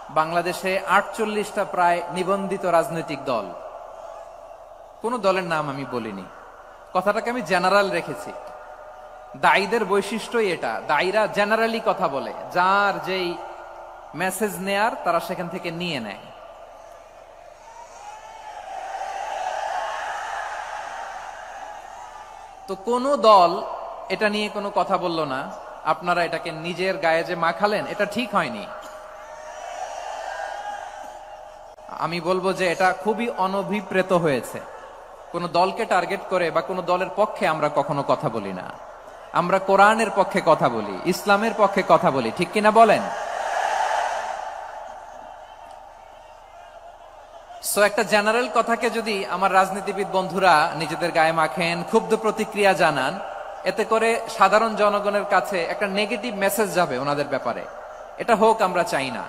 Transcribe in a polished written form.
বাংলাদেশে ৪৮টা প্রায় নিবন্ধিত রাজনৈতিক দল। কোন দলের নাম আমি বলিনি, কথাটাকে আমি জেনারেল রেখেছি। দায়ীদের বৈশিষ্ট্যই এটা, দায়ীরা জেনারেলি কথা বলে, যার যেই মেসেজ নেয়ার তারা সেখান থেকে নিয়ে নেয়। তো কোন দল এটা নিয়ে কোনো কথা বলল না, আপনারা এটাকে নিজের গায়ে যে মাখালেন, এটা ঠিক হয়নি। আমি বলবো যে এটা খুবই অনভিপ্রেত হয়েছে। কোন দলকে টার্গেট করে বা কোন দলের পক্ষে আমরা কখনো কথা বলি না। আমরা কোরআনের পক্ষে কথা বলি, ইসলামের পক্ষে কথা বলি, ঠিক কিনা বলেন? সো একটা জেনারেল কথাকে যদি আমার রাজনীতিবিদ বন্ধুরা নিজেদের গায়ে মাখেন, ক্ষুব্ধ প্রতিক্রিয়া জানান, এতে করে সাধারণ জনগণের কাছে একটা নেগেটিভ মেসেজ যাবে ওনাদের ব্যাপারে। এটা হোক আমরা চাই না।